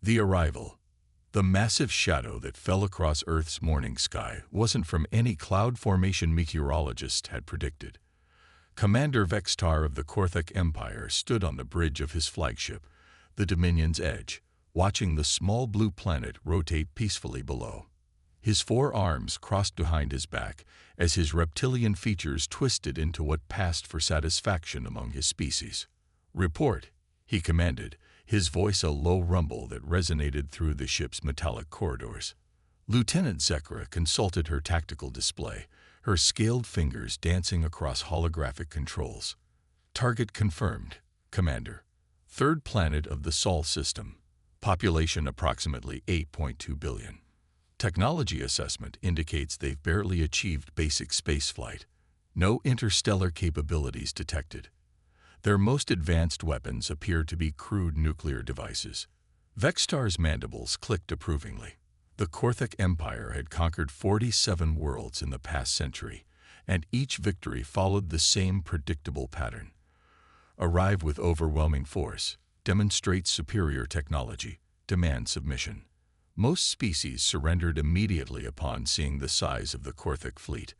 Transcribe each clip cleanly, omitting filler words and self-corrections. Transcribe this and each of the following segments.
The arrival. The massive shadow that fell across Earth's morning sky wasn't from any cloud formation meteorologists had predicted. Commander Vextar of the Korthik Empire stood on the bridge of his flagship, the Dominion's Edge, watching the small blue planet rotate peacefully below. His four arms crossed behind his back as his reptilian features twisted into what passed for satisfaction among his species. "Report," he commanded, his voice a low rumble that resonated through the ship's metallic corridors. Lieutenant Zekra consulted her tactical display, her scaled fingers dancing across holographic controls. "Target confirmed, Commander. Third planet of the Sol system. Population approximately 8.2 billion. Technology assessment indicates they've barely achieved basic spaceflight. No interstellar capabilities detected. Their most advanced weapons appear to be crude nuclear devices." Vextar's mandibles clicked approvingly. The Korthik Empire had conquered 47 worlds in the past century, and each victory followed the same predictable pattern. Arrive with overwhelming force, demonstrate superior technology, demand submission. Most species surrendered immediately upon seeing the size of the Korthik fleet.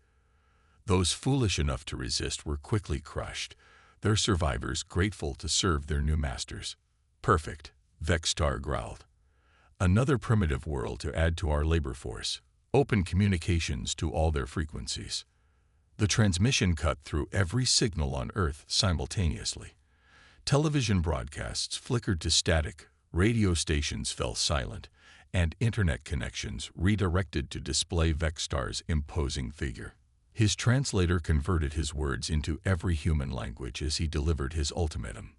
Those foolish enough to resist were quickly crushed, their survivors grateful to serve their new masters. "Perfect," Vextar growled. "Another primitive world to add to our labor force. Open communications to all their frequencies." The transmission cut through every signal on Earth simultaneously. Television broadcasts flickered to static, radio stations fell silent, and internet connections redirected to display Vextar's imposing figure. His translator converted his words into every human language as he delivered his ultimatum.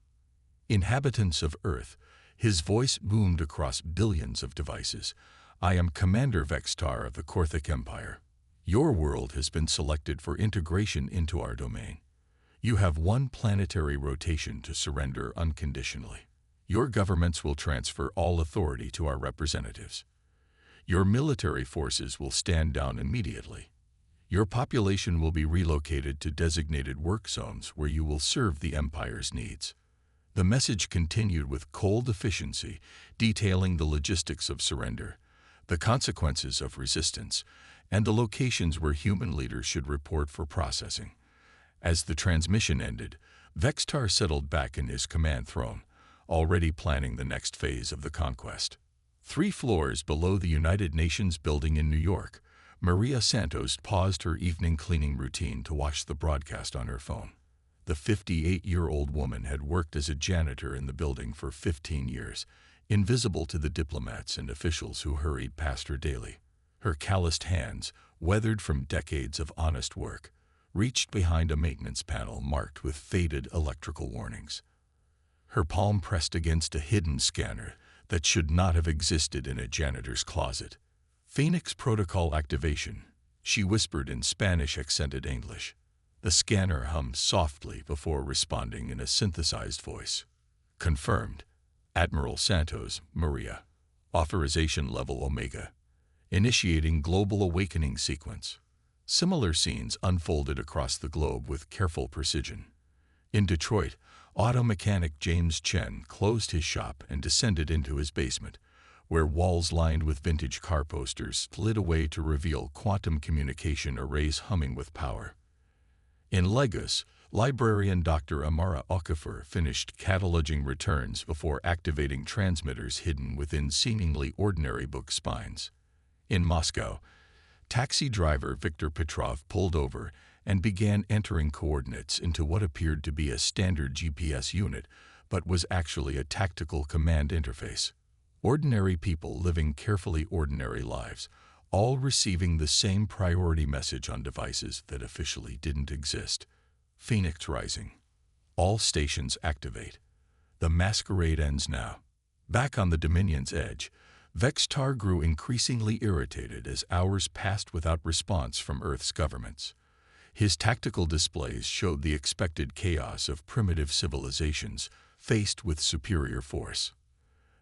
"Inhabitants of Earth," his voice boomed across billions of devices, "I am Commander Vextar of the Korthik Empire. Your world has been selected for integration into our domain. You have one planetary rotation to surrender unconditionally. Your governments will transfer all authority to our representatives. Your military forces will stand down immediately. Your population will be relocated to designated work zones where you will serve the Empire's needs." The message continued with cold efficiency, detailing the logistics of surrender, the consequences of resistance, and the locations where human leaders should report for processing. As the transmission ended, Vextar settled back in his command throne, already planning the next phase of the conquest. 3 floors below the United Nations building in New York, Maria Santos paused her evening cleaning routine to watch the broadcast on her phone. The 58-year-old woman had worked as a janitor in the building for 15 years, invisible to the diplomats and officials who hurried past her daily. Her calloused hands, weathered from decades of honest work, reached behind a maintenance panel marked with faded electrical warnings. Her palm pressed against a hidden scanner that should not have existed in a janitor's closet. "Phoenix Protocol activation," she whispered in Spanish-accented English. The scanner hummed softly before responding in a synthesized voice. "Confirmed. Admiral Santos, Maria. Authorization level Omega. Initiating global awakening sequence." Similar scenes unfolded across the globe with careful precision. In Detroit, auto mechanic James Chen closed his shop and descended into his basement, where walls lined with vintage car posters slid away to reveal quantum communication arrays humming with power. In Lagos, librarian Dr. Amara Okafor finished cataloging returns before activating transmitters hidden within seemingly ordinary book spines. In Moscow, taxi driver Viktor Petrov pulled over and began entering coordinates into what appeared to be a standard GPS unit, but was actually a tactical command interface. Ordinary people living carefully ordinary lives, all receiving the same priority message on devices that officially didn't exist. Phoenix Rising. All stations activate. The masquerade ends now. Back on the Dominion's edge, Vextar grew increasingly irritated as hours passed without response from Earth's governments. His tactical displays showed the expected chaos of primitive civilizations faced with superior force.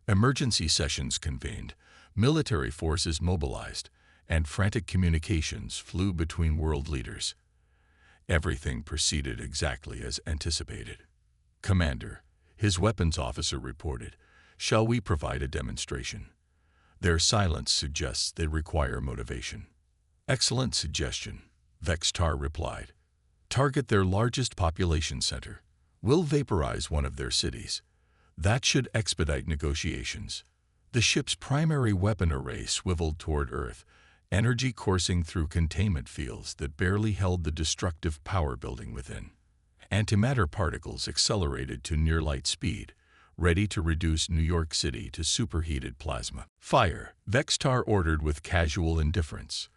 Emergency sessions convened, military forces mobilized, and frantic communications flew between world leaders. Everything proceeded exactly as anticipated. "Commander," his weapons officer reported, Shall we provide a demonstration? Their silence suggests they require motivation. Excellent suggestion, Vextar replied. Target their largest population center. We'll vaporize one of their cities. That should expedite negotiations. The ship's primary weapon array swiveled toward Earth, energy coursing through containment fields that barely held the destructive power building within. Antimatter particles accelerated to near-light speed, ready to reduce New York City to superheated plasma. Fire, Vextar ordered with casual indifference.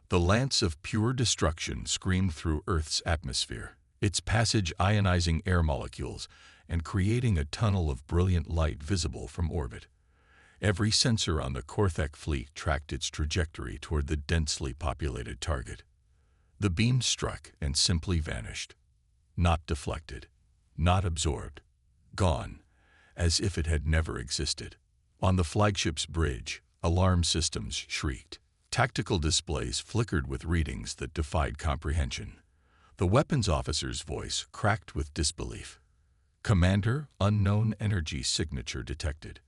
The lance of pure destruction screamed through Earth's atmosphere, its passage ionizing air molecules and creating a tunnel of brilliant light visible from orbit. Every sensor on the Korthek fleet tracked its trajectory toward the densely populated target. The beam struck and simply vanished. Not deflected, not absorbed, gone, as if it had never existed. On the flagship's bridge, alarm systems shrieked. Tactical displays flickered with readings that defied comprehension. The weapons officer's voice cracked with disbelief. Commander, unknown energy signature detected.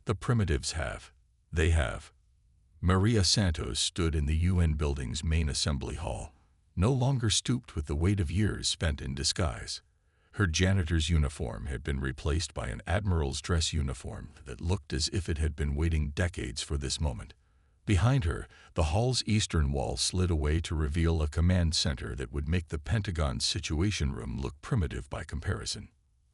The primitives have. They have. Maria Santos stood in the UN building's main assembly hall, no longer stooped with the weight of years spent in disguise. Her janitor's uniform had been replaced by an admiral's dress uniform that looked as if it had been waiting decades for this moment. Behind her, the hall's eastern wall slid away to reveal a command center that would make the Pentagon's Situation Room look primitive by comparison.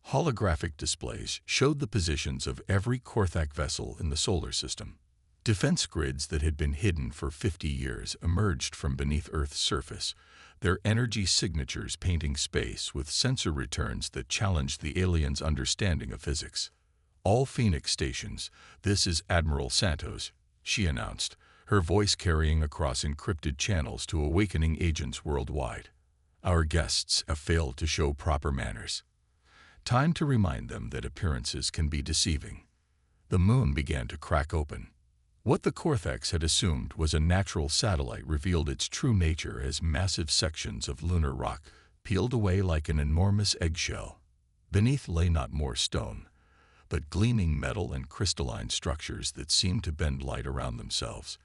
Holographic displays showed the positions of every Korthak vessel in the solar system. Defense grids that had been hidden for 50 years emerged from beneath Earth's surface, their energy signatures painting space with sensor returns that challenged the aliens' understanding of physics. All Phoenix stations, this is Admiral Santos, she announced, her voice carrying across encrypted channels to awakening agents worldwide. Our guests have failed to show proper manners. Time to remind them that appearances can be deceiving. The moon began to crack open. What the Korthaks had assumed was a natural satellite revealed its true nature as massive sections of lunar rock peeled away like an enormous eggshell. Beneath lay not more stone, but gleaming metal and crystalline structures that seemed to bend light around themselves.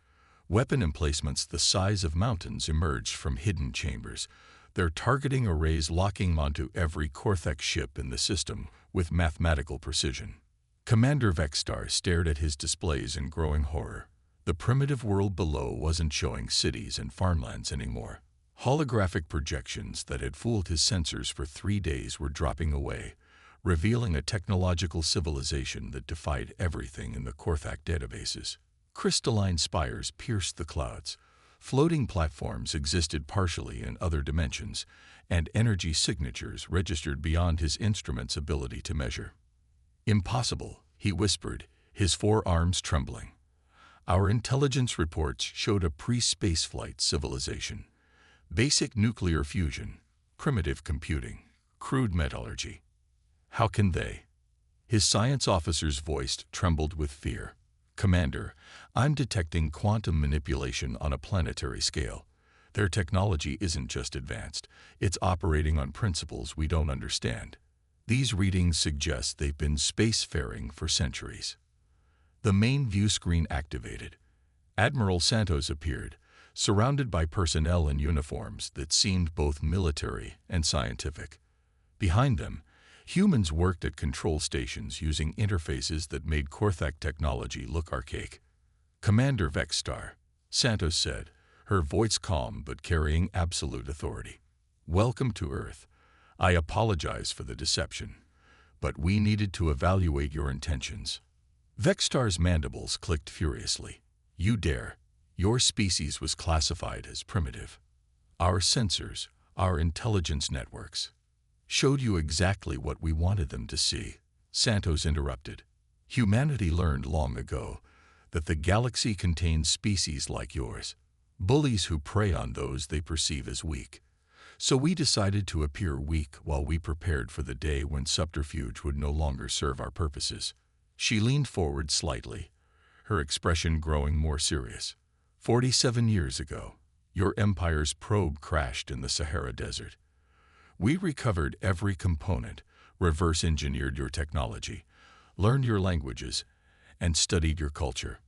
Weapon emplacements the size of mountains emerged from hidden chambers, their targeting arrays locking onto every Korthak ship in the system with mathematical precision. Commander Vextar stared at his displays in growing horror. The primitive world below wasn't showing cities and farmlands anymore. Holographic projections that had fooled his sensors for 3 days were dropping away, revealing a technological civilization that defied everything in the Korthak databases. Crystalline spires pierced the clouds. Floating platforms existed partially in other dimensions, and energy signatures registered beyond his instrument's ability to measure. Impossible, he whispered, his forearms trembling. Our intelligence reports showed a pre-spaceflight civilization. Basic nuclear fusion, primitive computing, crude metallurgy. How can they? His science officer's voice trembled with fear. Commander, I'm detecting quantum manipulation on a planetary scale. Their technology isn't just advanced, it's operating on principles we don't understand. These readings suggest they've been spacefaring for centuries. The main view screen activated. Admiral Santos appeared, surrounded by personnel in uniforms that seemed both military and scientific. Behind them, humans worked at control stations using interfaces that made Korthak technology look archaic. Commander Vextar, Santos said, her voice calm but carrying absolute authority. Welcome to Earth. I apologize for the deception, but we needed to evaluate your intentions. Vextar's mandibles clicked furiously. You dare. Your species was classified as primitive. Our sensors, our intelligence networks, showed you exactly what we wanted them to see. Santos interrupted. Humanity learned long ago that the galaxy contains species like yours, bullies who prey on those they perceive as weak. So we decided to appear weak while we prepared for the day when subterfuge would no longer serve our purposes. She leaned forward slightly, her expression growing more serious. 47 years ago, your empire's probe crashed in the Sahara Desert. We recovered every component, reverse-engineered your technology, learned your languages, and studied your culture.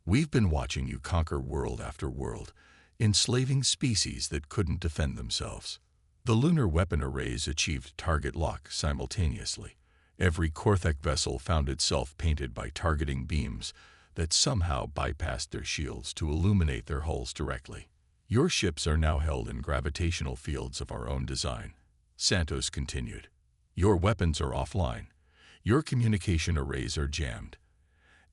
We've been watching you conquer world after world, enslaving species that couldn't defend themselves. The lunar weapon arrays achieved target lock simultaneously. Every Korthek vessel found itself painted by targeting beams that somehow bypassed their shields to illuminate their hulls directly. Your ships are now held in gravitational fields of our own design, Santos continued. Your weapons are offline, your communication arrays are jammed,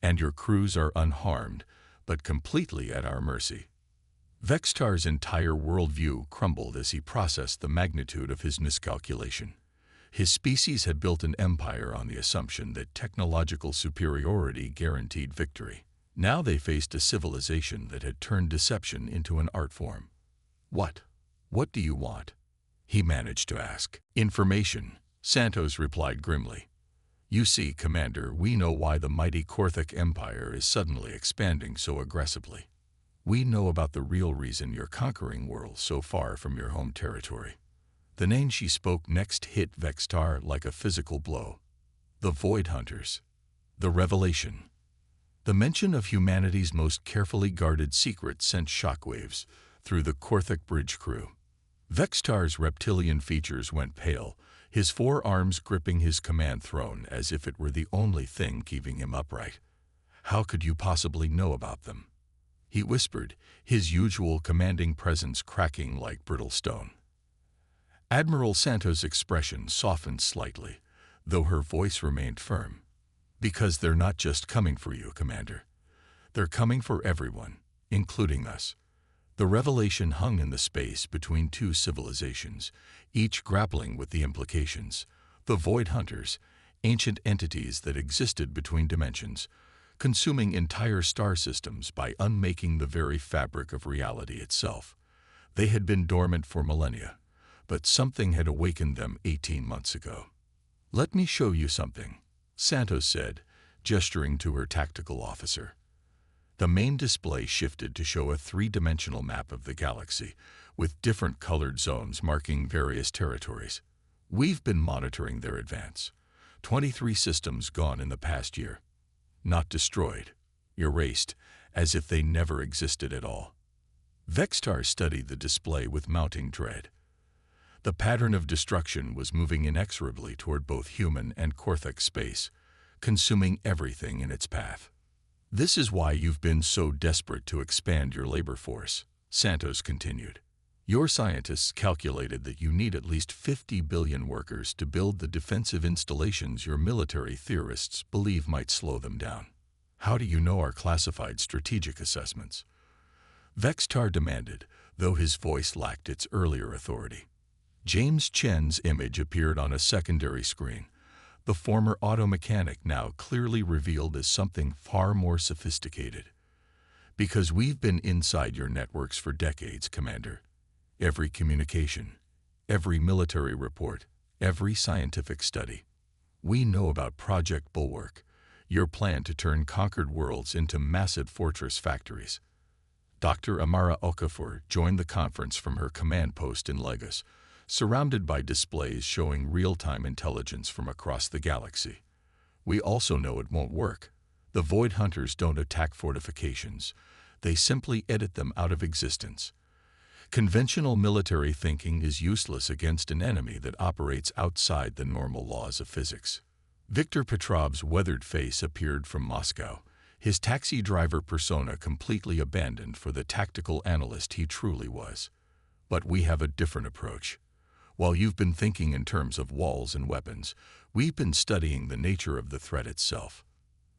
and your crews are unharmed, but completely at our mercy. Vextar's entire worldview crumbled as he processed the magnitude of his miscalculation. His species had built an empire on the assumption that technological superiority guaranteed victory. Now they faced a civilization that had turned deception into an art form. What do you want? He managed to ask. Information, Santos replied grimly. You see, Commander, we know why the mighty Korthek Empire is suddenly expanding so aggressively. We know about the real reason you're conquering worlds so far from your home territory. The name she spoke next hit Vextar like a physical blow. The Void Hunters. The revelation. The mention of humanity's most carefully guarded secret sent shockwaves through the Korthek bridge crew. Vextar's reptilian features went pale, his forearms gripping his command throne as if it were the only thing keeping him upright. How could you possibly know about them? He whispered, his usual commanding presence cracking like brittle stone. Admiral Santos' expression softened slightly, though her voice remained firm. Because they're not just coming for you, Commander. They're coming for everyone, including us. The revelation hung in the space between two civilizations, each grappling with the implications. The Void Hunters, ancient entities that existed between dimensions, consuming entire star systems by unmaking the very fabric of reality itself. They had been dormant for millennia, but something had awakened them 18 months ago. Let me show you something, Santos said, gesturing to her tactical officer. The main display shifted to show a three-dimensional map of the galaxy, with different colored zones marking various territories. We've been monitoring their advance. 23 systems gone in the past year. Not destroyed, erased, as if they never existed at all. Vextar studied the display with mounting dread. The pattern of destruction was moving inexorably toward both human and Korthek space, consuming everything in its path. This is why you've been so desperate to expand your labor force, Santos continued. Your scientists calculated that you need at least 50 billion workers to build the defensive installations your military theorists believe might slow them down. How do you know our classified strategic assessments? Vextar demanded, though his voice lacked its earlier authority. James Chen's image appeared on a secondary screen, the former auto mechanic now clearly revealed as something far more sophisticated. Because we've been inside your networks for decades, Commander. Every communication, every military report, every scientific study. We know about Project Bulwark, your plan to turn conquered worlds into massive fortress factories. Dr. Amara Okafor joined the conference from her command post in Lagos, surrounded by displays showing real-time intelligence from across the galaxy. We also know it won't work. The Void Hunters don't attack fortifications. They simply edit them out of existence. Conventional military thinking is useless against an enemy that operates outside the normal laws of physics. Viktor Petrov's weathered face appeared from Moscow, his taxi driver persona completely abandoned for the tactical analyst he truly was. But we have a different approach. While you've been thinking in terms of walls and weapons, we've been studying the nature of the threat itself.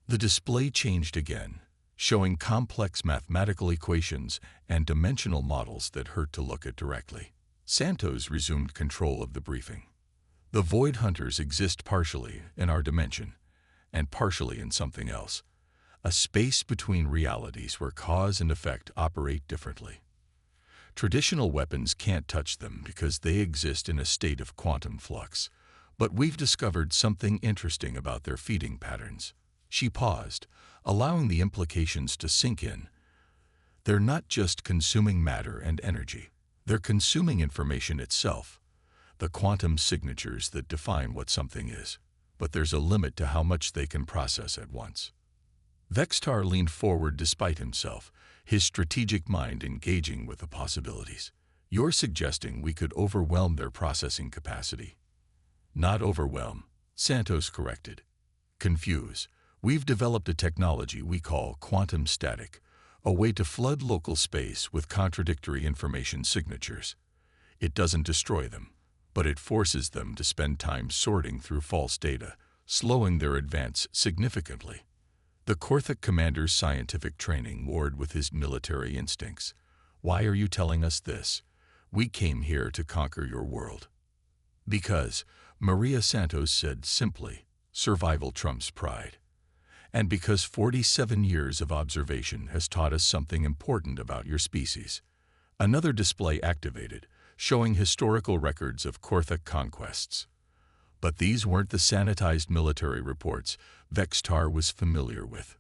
The display changed again, showing complex mathematical equations and dimensional models that hurt to look at directly. Santos resumed control of the briefing. The Void Hunters exist partially in our dimension, and partially in something else, a space between realities where cause and effect operate differently. Traditional weapons can't touch them because they exist in a state of quantum flux, but we've discovered something interesting about their feeding patterns. She paused, allowing the implications to sink in. They're not just consuming matter and energy. They're consuming information itself, the quantum signatures that define what something is. but there's a limit to how much they can process at once. Vextar leaned forward despite himself, his strategic mind engaging with the possibilities. You're suggesting we could overwhelm their processing capacity. Not overwhelm, Santos corrected. Confuse. We've developed a technology we call quantum static, a way to flood local space with contradictory information signatures. It doesn't destroy them, but it forces them to spend time sorting through false data, slowing their advance significantly. The Korthik commander's scientific training warred with his military instincts. Why are you telling us this? We came here to conquer your world. Because, Maria Santos said simply, survival trumps pride. And because 47 years of observation has taught us something important about your species. Another display activated, showing historical records of Korthik conquests. But these weren't the sanitized military reports Vextar was familiar with.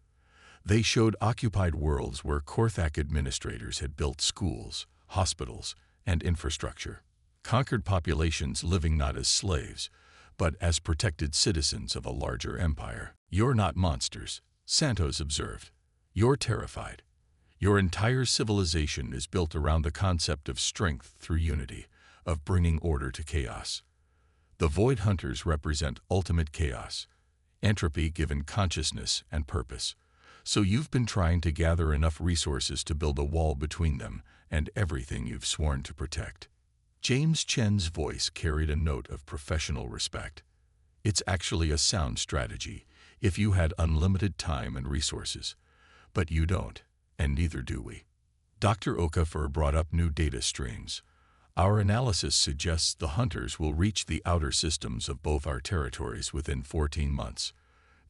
They showed occupied worlds where Korthak administrators had built schools, hospitals, and infrastructure. Conquered populations living not as slaves, but as protected citizens of a larger empire. You're not monsters, Santos observed. You're terrified. Your entire civilization is built around the concept of strength through unity, of bringing order to chaos. The Void Hunters represent ultimate chaos, entropy given consciousness and purpose. So you've been trying to gather enough resources to build a wall between them and everything you've sworn to protect. James Chen's voice carried a note of professional respect. It's actually a sound strategy if you had unlimited time and resources. But you don't, and neither do we. Dr. Okafor brought up new data streams. Our analysis suggests the hunters will reach the outer systems of both our territories within 14 months.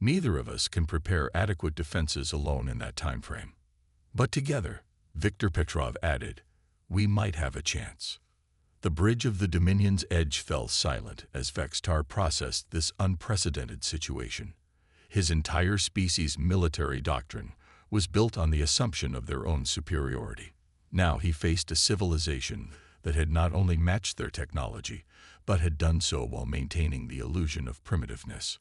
Neither of us can prepare adequate defenses alone in that time frame. But together, Viktor Petrov added, we might have a chance. The bridge of the Dominion's edge fell silent as Vextar processed this unprecedented situation. His entire species' military doctrine was built on the assumption of their own superiority. Now he faced a civilization that had not only matched their technology, but had done so while maintaining the illusion of primitiveness.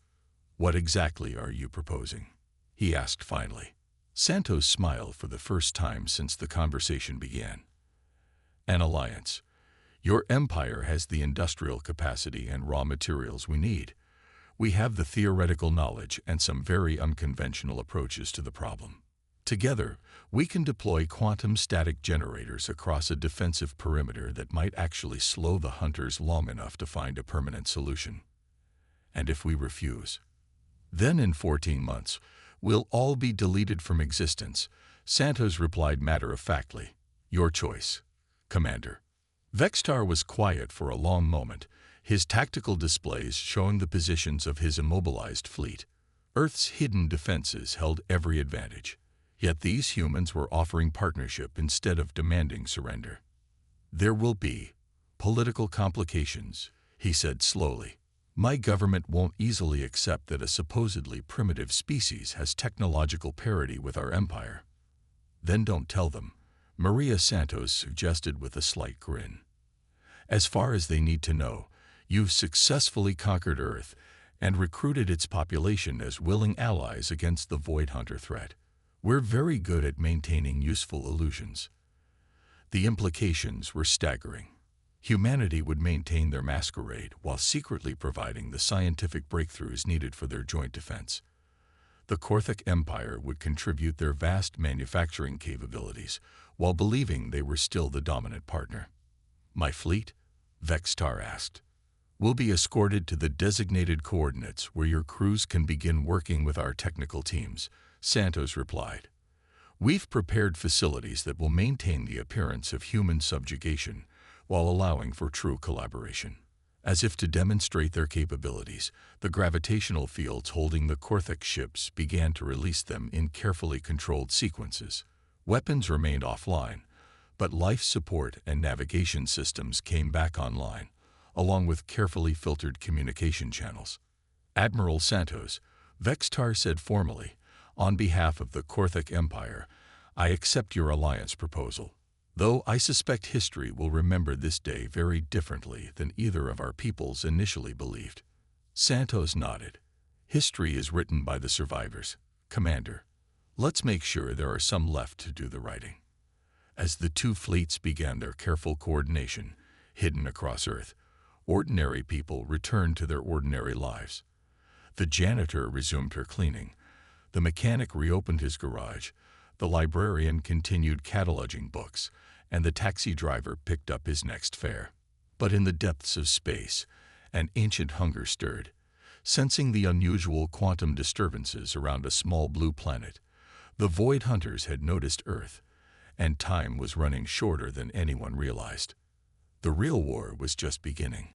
What exactly are you proposing? He asked finally. Santos smiled for the first time since the conversation began. An alliance. Your empire has the industrial capacity and raw materials we need. We have the theoretical knowledge and some very unconventional approaches to the problem. Together, we can deploy quantum static generators across a defensive perimeter that might actually slow the hunters long enough to find a permanent solution. And if we refuse? Then in 14 months, we'll all be deleted from existence, Santos replied matter-of-factly. Your choice, Commander. Vextar was quiet for a long moment, his tactical displays showing the positions of his immobilized fleet. Earth's hidden defenses held every advantage. Yet these humans were offering partnership instead of demanding surrender. There will be political complications, he said slowly. My government won't easily accept that a supposedly primitive species has technological parity with our empire. Then don't tell them, Maria Santos suggested with a slight grin. As far as they need to know, you've successfully conquered Earth and recruited its population as willing allies against the Void Hunter threat. We're very good at maintaining useful illusions. The implications were staggering. Humanity would maintain their masquerade while secretly providing the scientific breakthroughs needed for their joint defense. The Korthik Empire would contribute their vast manufacturing capabilities while believing they were still the dominant partner. My fleet? Vextar asked. Will be escorted to the designated coordinates where your crews can begin working with our technical teams, Santos replied. We've prepared facilities that will maintain the appearance of human subjugation while allowing for true collaboration. As if to demonstrate their capabilities, the gravitational fields holding the Korthik ships began to release them in carefully controlled sequences. Weapons remained offline, but life support and navigation systems came back online, along with carefully filtered communication channels. Admiral Santos, Vextar said formally, on behalf of the Korthik Empire, I accept your alliance proposal, though I suspect history will remember this day very differently than either of our peoples initially believed. Santos nodded. History is written by the survivors. Commander, let's make sure there are some left to do the writing. As the two fleets began their careful coordination, hidden across Earth, ordinary people returned to their ordinary lives. The janitor resumed her cleaning. The mechanic reopened his garage. The librarian continued cataloging books, and the taxi driver picked up his next fare. But in the depths of space, an ancient hunger stirred. Sensing the unusual quantum disturbances around a small blue planet, the Void Hunters had noticed Earth, and time was running shorter than anyone realized. The real war was just beginning.